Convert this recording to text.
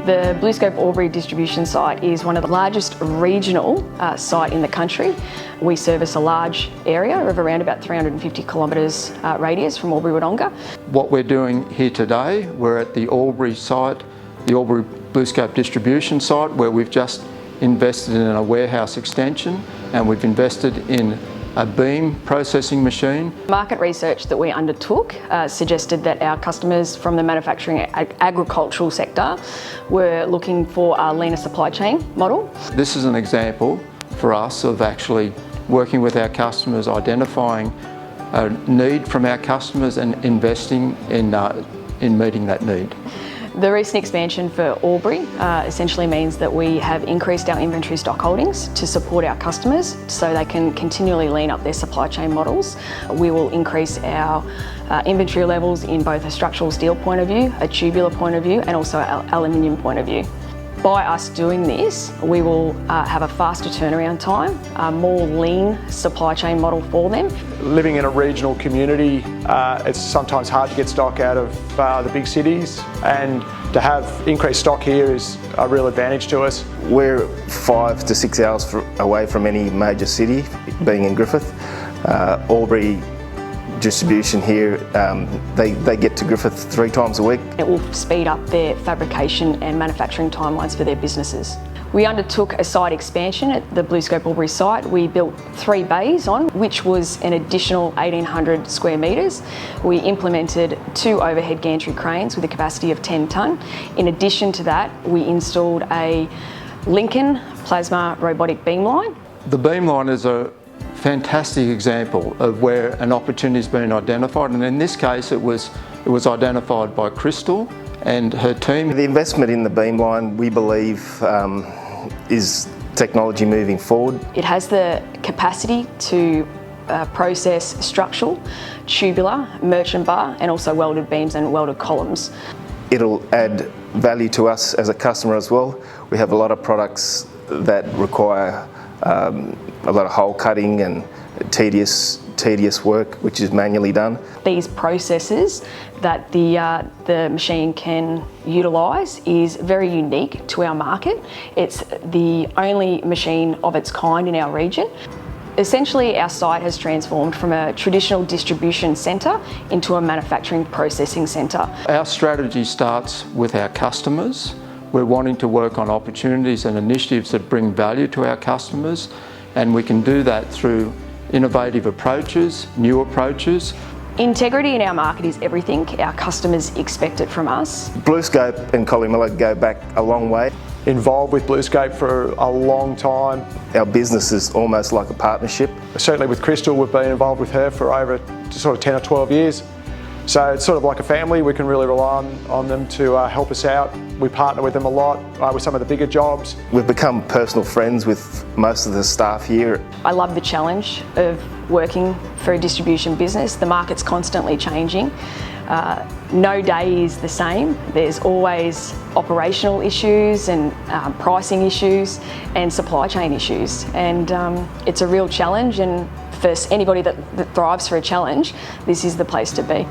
The BlueScope Albury distribution site is one of the largest regional site in the country. We service a large area of around about 350 kilometres radius from Albury-Wodonga. What we're doing here today, we're at the Albury site, the Albury BlueScope distribution site, where we've just invested in a warehouse extension and we've invested in a beam processing machine. Market research that we undertook suggested that our customers from the manufacturing agricultural sector were looking for a leaner supply chain model. This is an example for us of actually working with our customers, identifying a need from our customers and investing in meeting that need. The recent expansion for Albury essentially means that we have increased our inventory stock holdings to support our customers so they can continually lean up their supply chain models. We will increase our inventory levels in both a structural steel point of view, a tubular point of view, and also an aluminium point of view. By us doing this, we will have a faster turnaround time, a more lean supply chain model for them. Living in a regional community, it's sometimes hard to get stock out of the big cities, and to have increased stock here is a real advantage to us. We're 5 to 6 hours away from any major city, being in Griffith. Albury distribution here, they get to Griffith 3 times a week. It will speed up their fabrication and manufacturing timelines for their businesses. We undertook a site expansion at the BlueScope Albury site. We built 3 bays on, which was an additional 1,800 square metres. We implemented 2 overhead gantry cranes with a capacity of 10 tonne. In addition to that, we installed a Lincoln plasma robotic beamline. The Beamline is a fantastic example of where an opportunity has been identified, and in this case it was identified by Crystal and her team. The investment in the Beamline, we believe, is technology moving forward. It has the capacity to process structural, tubular, merchant bar, and also welded beams and welded columns. It'll add value to us as a customer as well. We have a lot of products that require a lot of hole cutting and tedious work, which is manually done. These processes that the machine can utilise is very unique to our market. It's the only machine of its kind in our region. Essentially, our site has transformed from a traditional distribution centre into a manufacturing processing centre. Our strategy starts with our customers. We're wanting to work on opportunities and initiatives that bring value to our customers, and we can do that through innovative approaches, new approaches. Integrity in our market is everything. Our customers expect it from us. BlueScope and Collymilla go back a long way. Involved with BlueScope for a long time. Our business is almost like a partnership. Certainly with Crystal, we've been involved with her for over sort of 10 or 12 years. So it's sort of like a family. We can really rely on them to help us out. We partner with them a lot with some of the bigger jobs. We've become personal friends with most of the staff here. I love the challenge of working for a distribution business. The market's constantly changing. No day is the same. There's always operational issues and pricing issues and supply chain issues. And it's a real challenge, and for anybody that thrives for a challenge, this is the place to be.